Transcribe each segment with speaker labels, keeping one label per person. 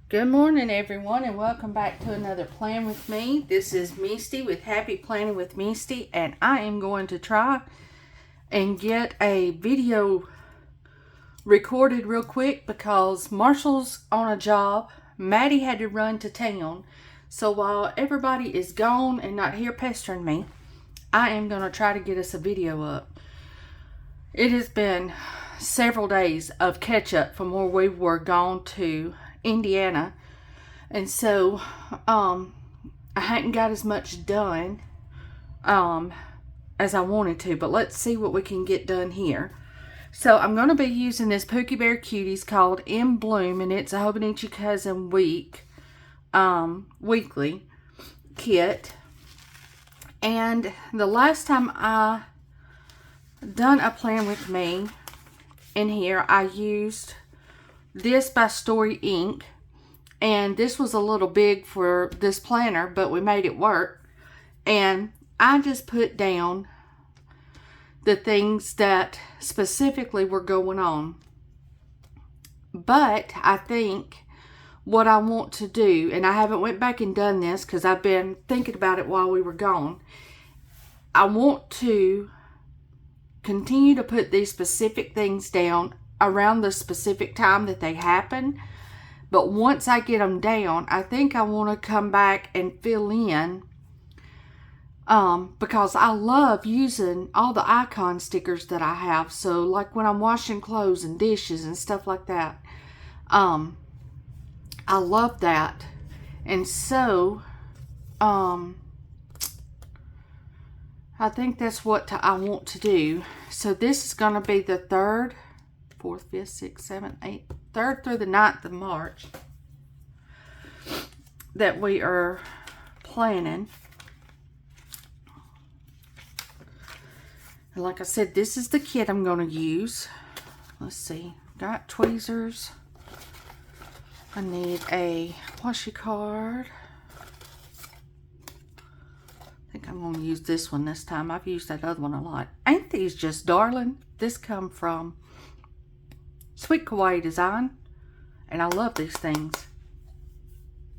Speaker 1: Good morning, everyone, and welcome back to another Plan With Me. This is Misty with Happy Planning with Misty, and I am going to try and get a video recorded real quick because Marshall's on a job. Maddie had to run to town, so while everybody is gone and not here pestering me, I am going to try to get us a video up. It has been several days of catch up from where we were gone to Indiana, and so I hadn't got as much done as I wanted to, but let's see what we can get done here. So I'm going to be using this Pookie Bear Cuties called In Bloom, and it's a Hobonichi Cousin weekly kit. And the last time I done a Plan With Me in here, I used this by Story Ink, and this was a little big for this planner, but we made it work. And I just put down the things that specifically were going on. But I think what I want to do, and I haven't went back and done this because I've been thinking about it while we were gone, I want to continue to put these specific things down around the specific time that they happen. But once I get them down, I think I want to come back and fill in, because I love using all the icon stickers that I have. So like when I'm washing clothes and dishes and stuff like that, I love that. And so I think that's what I want to do. So this is going to be the 3rd, 4th, 5th, 6th, 7th, 8th, 3rd through the 9th of March that we are planning. And like I said, this is the kit I'm going to use. Let's see. Got tweezers. I need a washi card. I think I'm going to use this one this time. I've used that other one a lot. Ain't these just darling? This come from Sweet Kawaii Design, and I love these things.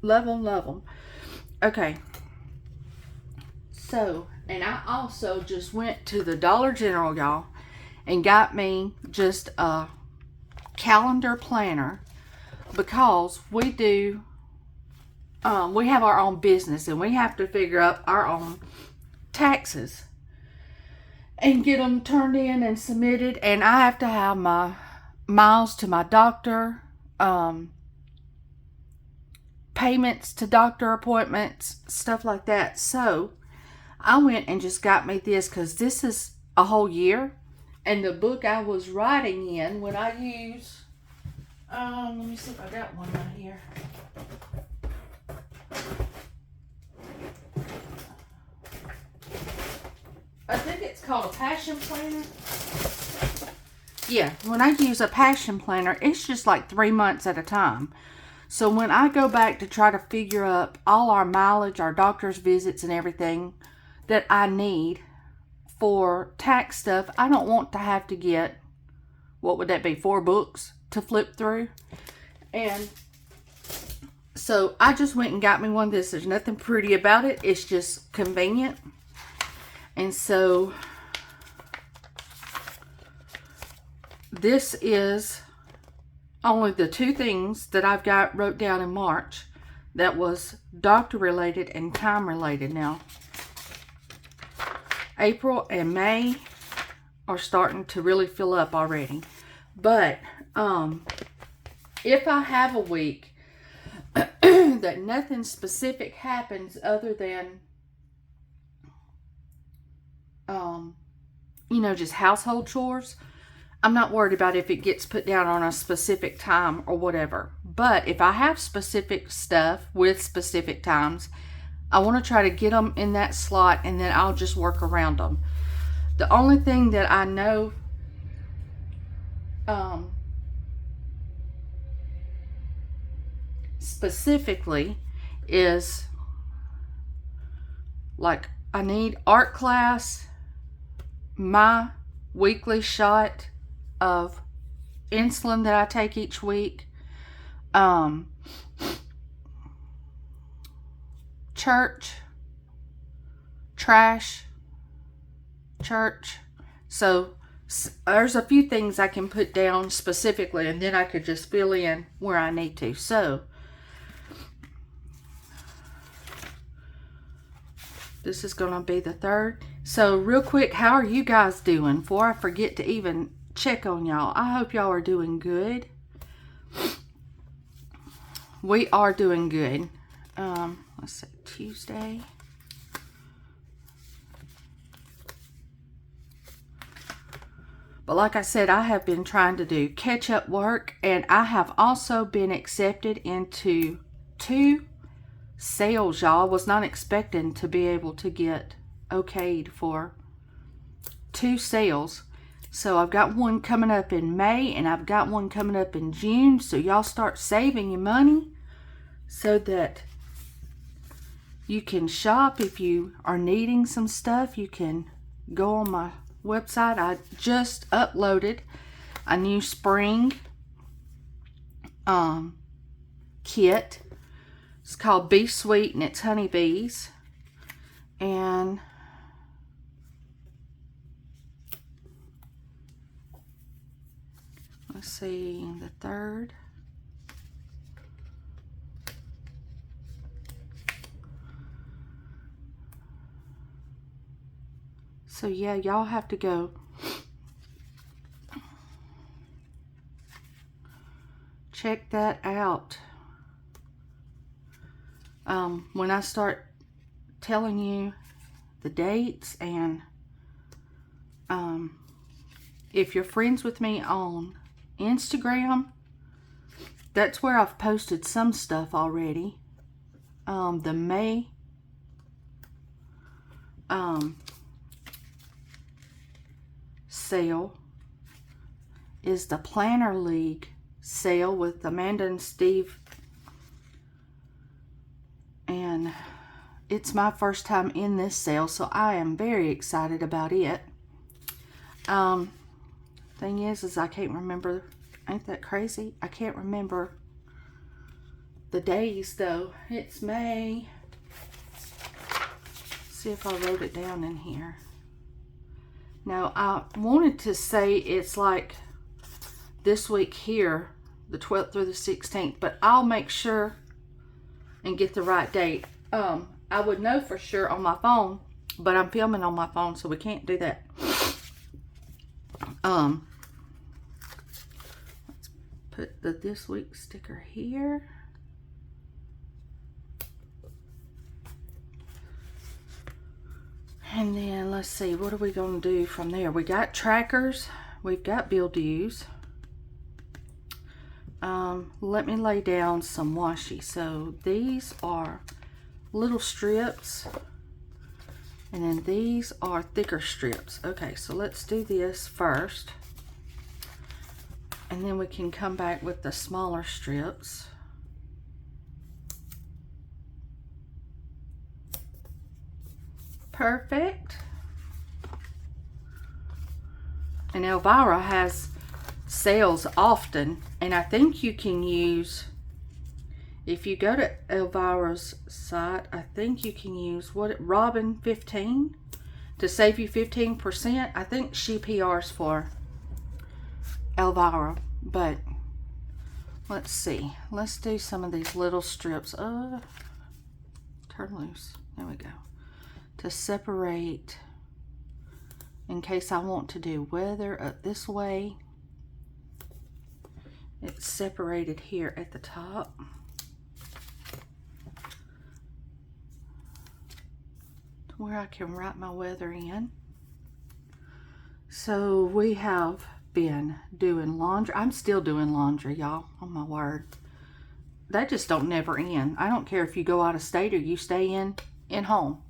Speaker 1: Love them, love them. Okay. So, and I also just went to the Dollar General, y'all, and got me just a calendar planner because we do, we have our own business and we have to figure out our own taxes and get them turned in and submitted, and I have to have my miles to my doctor, payments to doctor appointments, stuff like that. So I went and just got me this because this is a whole year, and the book I was writing in when I use, let me see if I got one right here. I think it's called a Passion Planner. Yeah, when I use a Passion Planner, it's just like 3 months at a time. So when I go back to try to figure up all our mileage, our doctor's visits and everything that I need for tax stuff, I don't want to have to get, what would that be, 4 books to flip through. And so I just went and got me one of this. There's nothing pretty about it. It's just convenient. And so this is only the 2 things that I've got wrote down in March that was doctor related and time related. Now April and May are starting to really fill up already, but if I have a week that nothing specific happens other than you know, just household chores, I'm not worried about if it gets put down on a specific time or whatever. But if I have specific stuff with specific times, I want to try to get them in that slot, and then I'll just work around them. The only thing that I know specifically is, like, I need art class, my weekly shot of insulin that I take each week, church, trash, church. So there's a few things I can put down specifically, and then I could just fill in where I need to. So this is going to be the 3rd. So real quick, how are you guys doing? Before I forget to even check on y'all, I hope y'all are doing good. We are doing good. Let's see, Tuesday. But like I said, I have been trying to do catch-up work, and I have also been accepted into 2 sales, y'all. Was not expecting to be able to get okayed for 2 sales. So I've got one coming up in May, and I've got one coming up in June. So y'all start saving your money so that you can shop. If you are needing some stuff, you can go on my website. I just uploaded a new spring kit. It's called Be Sweet, and it's honeybees. And let's see, the 3rd. So yeah, y'all have to go check that out. When I start telling you the dates, and if you're friends with me on Instagram, that's where I've posted some stuff already. The May sale is the Planner League sale with Amanda and Steve, and it's my first time in this sale, so I am very excited about it. Thing is I can't remember. Ain't that crazy? I can't remember the days though. It's May. See if I wrote it down in here. Now, I wanted to say it's like this week here, the 12th through the 16th, but I'll make sure and get the right date. I would know for sure on my phone, but I'm filming on my phone, so we can't do that. Let's put the this week sticker here. And then let's see, what are we going to do from there? We got trackers, we've got bill dues. Let me lay down some washi. So these are little strips, and then these are thicker strips. Okay, so let's do this first, and then we can come back with the smaller strips. Perfect. And Elvira has sales often, and I think you can use, if you go to Elvira's site, I think you can use Robin 15 to save you 15%. I think she PRs for Elvira, but let's see. Let's do some of these little strips. Turn loose. There we go. To separate, in case I want to do weather up this way. It's separated here at the top. To where I can write my weather in. So we have been doing laundry. I'm still doing laundry, y'all. Oh my word. That just don't never end. I don't care if you go out of state or you stay in home.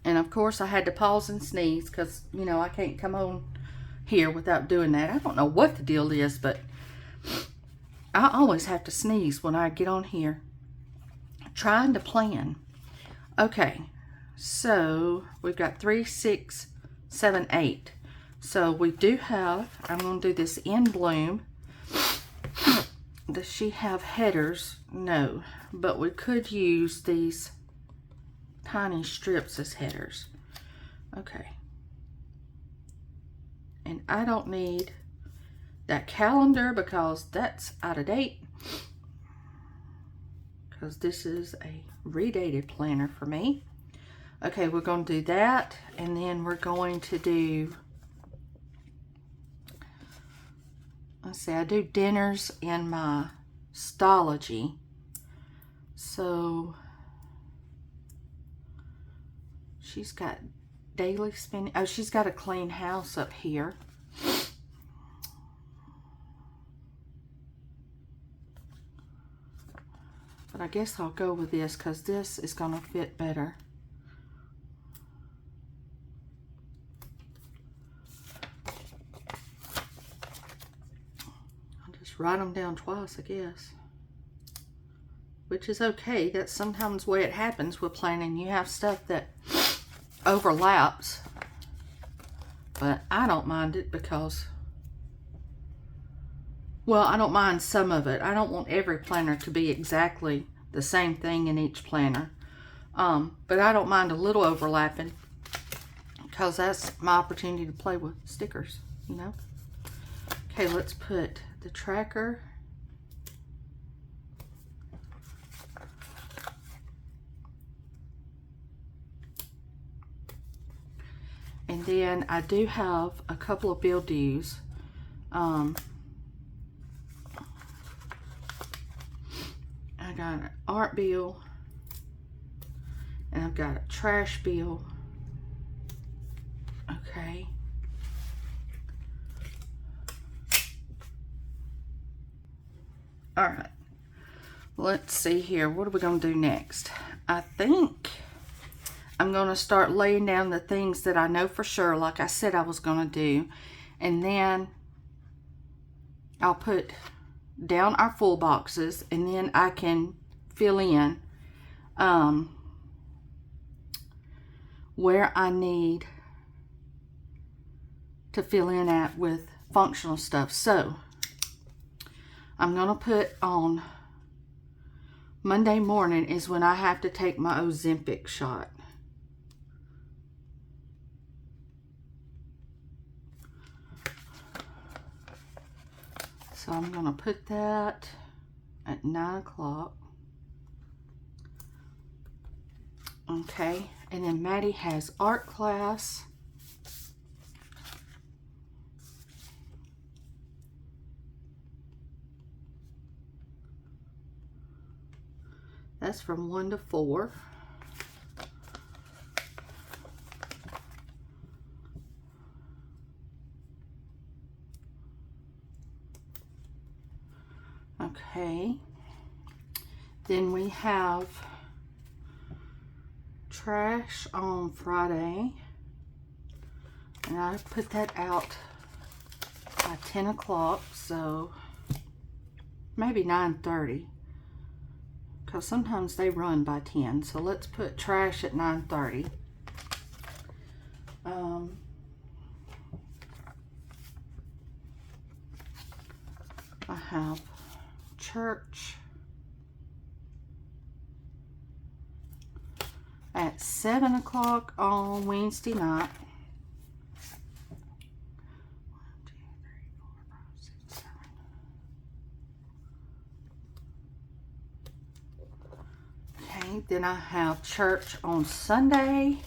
Speaker 1: And of course I had to pause and sneeze because, you know, I can't come on here without doing that. I don't know what the deal is, but I always have to sneeze when I get on here. Trying to plan. Okay, so we've got 3, 6, 7, 8. So we do have, I'm going to do this in bloom. Does she have headers? No, but we could use these tiny strips as headers. Okay. And I don't need that calendar because that's out of date. Because this is a redated planner for me. Okay, we're going to do that. And then we're going to do, let's see, I do dinners in my Stology. So she's got daily spending. Oh, she's got a clean house up here. But I guess I'll go with this because this is going to fit better. I'll just write them down twice, I guess. Which is okay. That's sometimes the way it happens with planning. You have stuff that overlaps. But I don't mind it because, well, I don't mind some of it. I don't want every planner to be exactly the same thing in each planner. But I don't mind a little overlapping because that's my opportunity to play with stickers, you know. Okay, let's put the tracker. And then I do have a couple of bill dues. I got an art bill and I've got a trash bill. Okay. All right. Let's see here. What are we going to do next? I think I'm going to start laying down the things that I know for sure, like I said I was going to do. And then I'll put down our full boxes, and then I can fill in where I need to fill in at with functional stuff. So I'm going to put on Monday morning is when I have to take my Ozempic shot. So I'm going to put that at 9 o'clock. Okay, and then Maddie has art class. That's from 1 to 4. Okay, then we have trash on Friday, and I put that out by 10 o'clock, so maybe 9:30, because sometimes they run by 10, so let's put trash at 9:30. I have church at 7 o'clock on Wednesday night. 1, 2, 3, 4, 5, 6, 7. Okay, then I have church on Sunday.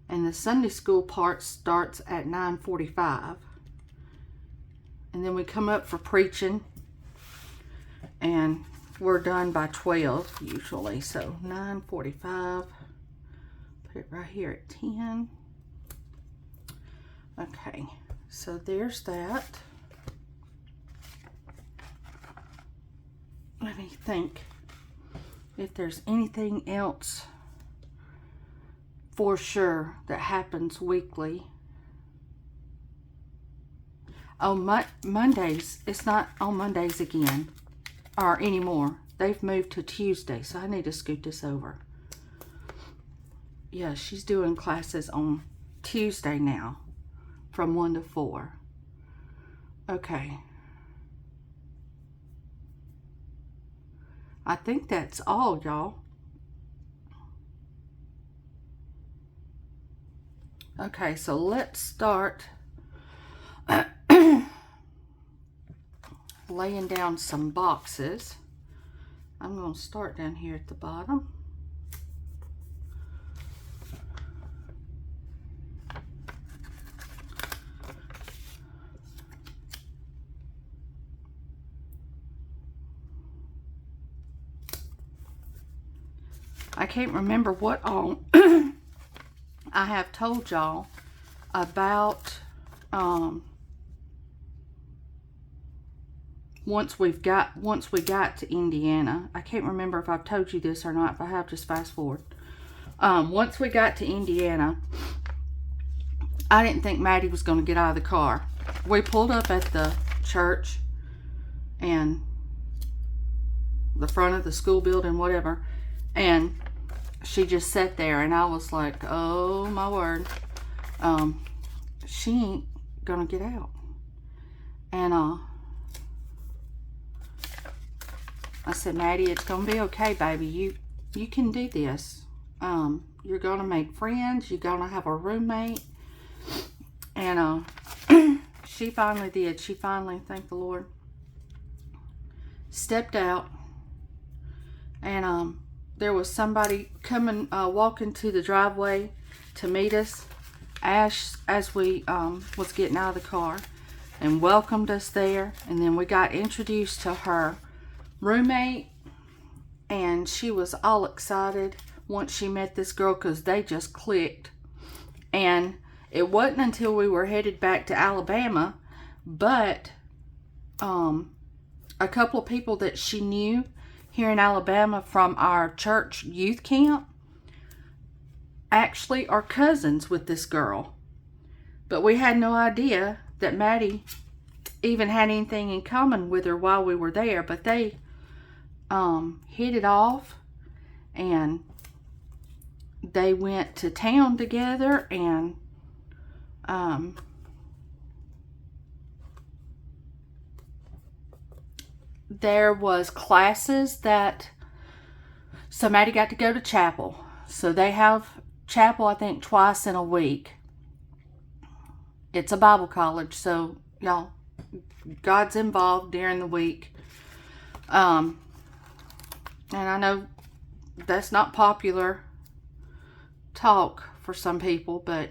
Speaker 1: And the Sunday school part starts at 9:45. And then we come up for preaching. And we're done by 12 usually. So 9:45. Put it right here at 10. Okay. So there's that. Let me think if there's anything else for sure that happens weekly. Oh, Mondays, it's not on Mondays again, or anymore. They've moved to Tuesday, so I need to scoot this over. Yeah, she's doing classes on Tuesday now. from 1 to 4. Okay. I think that's all, y'all. Okay, so let's start laying down some boxes. I'm going to start down here at the bottom. I can't remember what all I have told y'all about once we got to Indiana. I can't remember if I've told you this or not. If I have, just fast forward. Once we got to Indiana, I didn't think Maddie was going to get out of the car. We pulled up at the church and the front of the school building, whatever, and she just sat there, and I was like, oh my word, she ain't gonna get out. And I said, Maddie, it's gonna be okay, baby. You can do this. You're gonna make friends. You're gonna have a roommate. And she finally did. She finally, thank the Lord, stepped out. And there was somebody coming, walking to the driveway to meet us as we was getting out of the car, and welcomed us there. And then we got introduced to her roommate, and she was all excited once she met this girl, because they just clicked. And it wasn't until we were headed back to Alabama, but a couple of people that she knew here in Alabama from our church youth camp actually are cousins with this girl. But we had no idea that Maddie even had anything in common with her while we were there. But they hit it off, and they went to town together, and there was classes that, so Maddie got to go to chapel. So they have chapel, I think, twice in a week. It's a Bible college, so y'all, God's involved during the week. And I know that's not popular talk for some people, but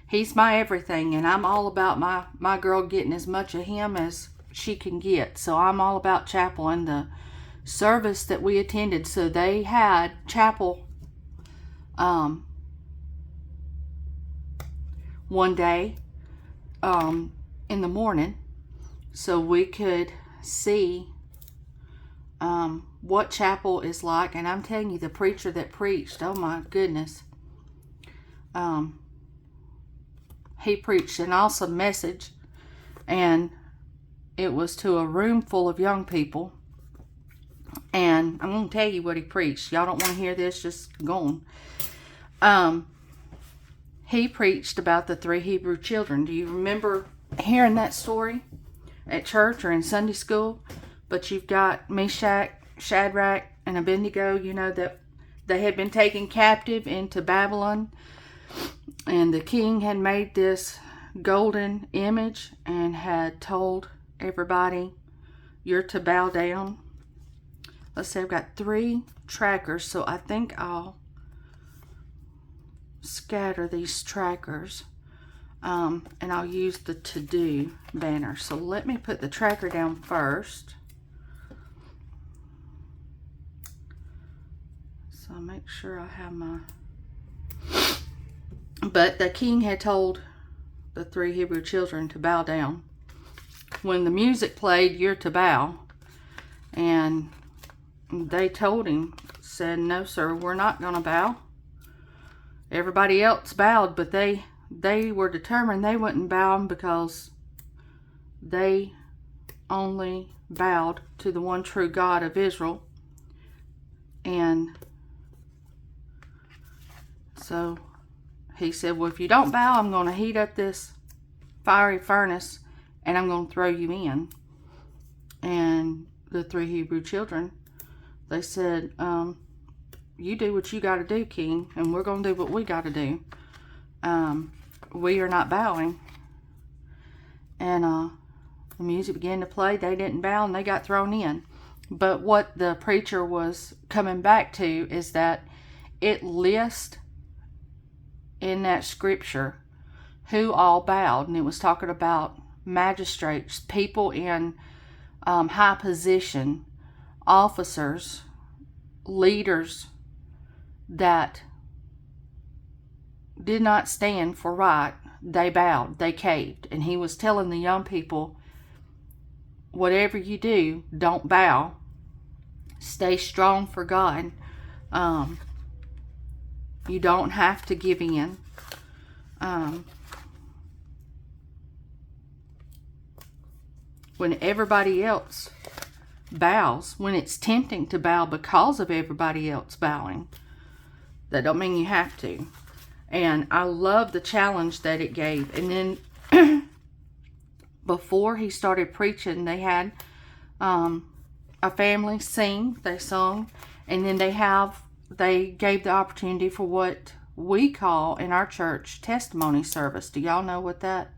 Speaker 1: he's my everything, and I'm all about my girl getting as much of him as she can get. So I'm all about chapel and the service that we attended. So they had chapel one day in the morning, so we could see what chapel is like. And I'm telling you, the preacher that preached, oh my goodness, he preached an awesome message, and it was to a room full of young people. And I'm going to tell you what he preached. Y'all don't want to hear this, just go on. He preached about the 3 Hebrew children. Do you remember hearing that story at church or in Sunday school? But you've got Meshach, Shadrach, and Abednego, you know, that they had been taken captive into Babylon. And the king had made this golden image and had told everybody, you're to bow down. Let's say I've got 3 trackers, so I think I'll scatter these trackers. And I'll use the to-do banner. So let me put the tracker down first. So I'll make sure I have my... But the king had told the 3 Hebrew children to bow down. When the music played, you're to bow. And they told him, said, no sir, we're not going to bow. Everybody else bowed, but they were determined they wouldn't bow because they only bowed to the one true God of Israel. And so he said, well, if you don't bow, I'm going to heat up this fiery furnace and I'm going to throw you in. And the 3 Hebrew children, they said, you do what you got to do, King, and we're going to do what we got to do. We are not bowing. And the music began to play. They didn't bow and they got thrown in. But what the preacher was coming back to is that it lists in that scripture who all bowed, and it was talking about magistrates, people in high position, officers, leaders that did not stand for right. They bowed, they caved. And he was telling the young people, whatever you do, don't bow. Stay strong for God. You don't have to give in. When everybody else bows, when it's tempting to bow because of everybody else bowing, that don't mean you have to. And I love the challenge that it gave. And then before he started preaching, they had a family sing. They sung, and then they gave the opportunity for what we call in our church testimony service. Do y'all know what that?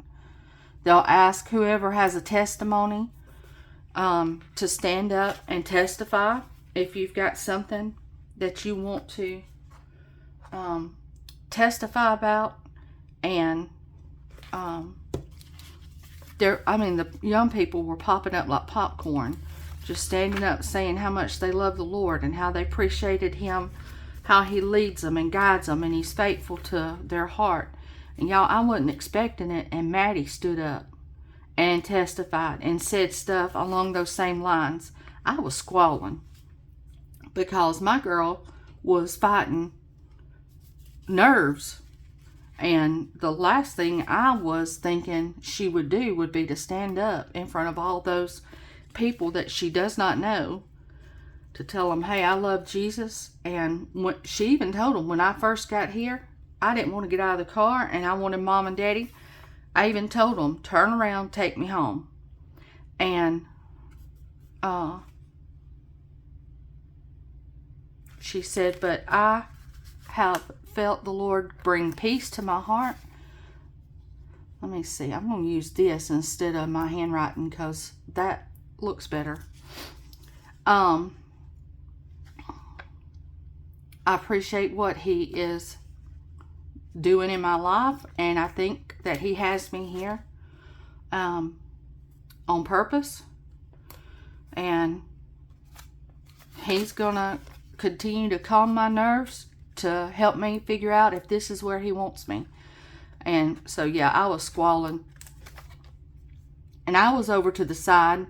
Speaker 1: They'll ask whoever has a testimony to stand up and testify if you've got something that you want to testify about. And the young people were popping up like popcorn, just standing up saying how much they love the Lord and how they appreciated him, how he leads them and guides them, and he's faithful to their heart. And y'all, I wasn't expecting it, and Maddie stood up and testified and said stuff along those same lines. I was squalling because my girl was fighting nerves, and the last thing I was thinking she would do would be to stand up in front of all those people that she does not know to tell them, hey, I love Jesus. And she even told them, when I first got here, I didn't want to get out of the car and I wanted Mom and Daddy. I even told them, turn around, take me home. And she said, but I have felt the Lord bring peace to my heart. Let me see. I'm going to use this instead of my handwriting because that looks better. I appreciate what he is doing in my life, and I think that he has me here on purpose, and he's gonna continue to calm my nerves to help me figure out if this is where he wants me. And so yeah, I was squalling, and I was over to the side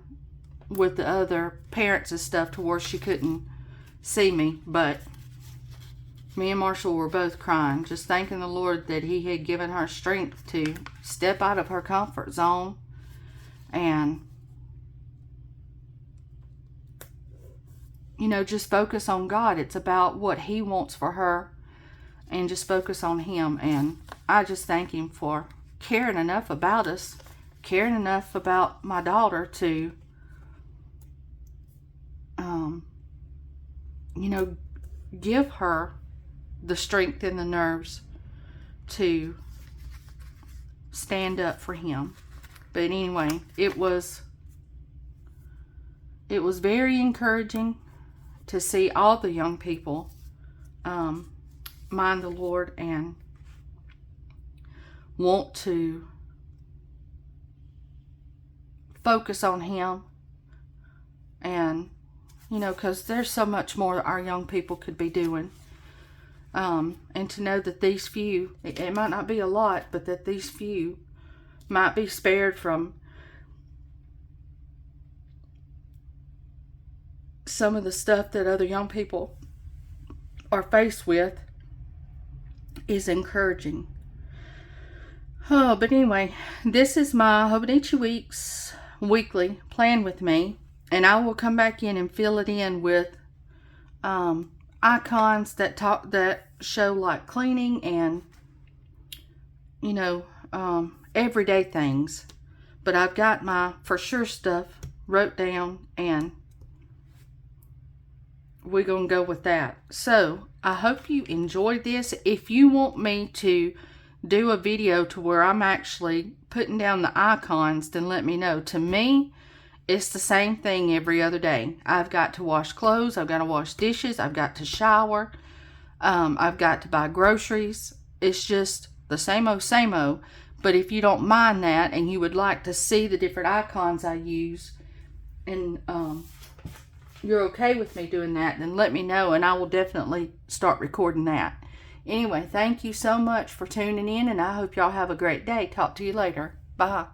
Speaker 1: with the other parents and stuff to where she couldn't see me, but me and Marshall were both crying, just thanking the Lord that he had given her strength to step out of her comfort zone and, you know, just focus on God. It's about what he wants for her, and just focus on him. And I just thank him for caring enough about us, caring enough about my daughter to, you know, give her the strength and the nerves to stand up for him. But anyway, it was very encouraging to see all the young people mind the Lord and want to focus on him. And, you know, because there's so much more our young people could be doing. And to know that these few, it might not be a lot, but that these few might be spared from some of the stuff that other young people are faced with is encouraging. Oh, but anyway, this is my Hobonichi weekly plan with me, and I will come back in and fill it in with icons that show like cleaning and you know, everyday things. But I've got my for sure stuff wrote down, and we're going to go with that. So I hope you enjoyed this. If you want me to do a video to where I'm actually putting down the icons, then let me know. To me, it's the same thing every other day. I've got to wash clothes, I've got to wash dishes, I've got to shower, I've got to buy groceries. It's just the same old. But if you don't mind that and you would like to see the different icons I use, and you're okay with me doing that, then let me know, and I will definitely start recording that. Anyway, thank you so much for tuning in, and I hope y'all have a great day. Talk to you later. Bye.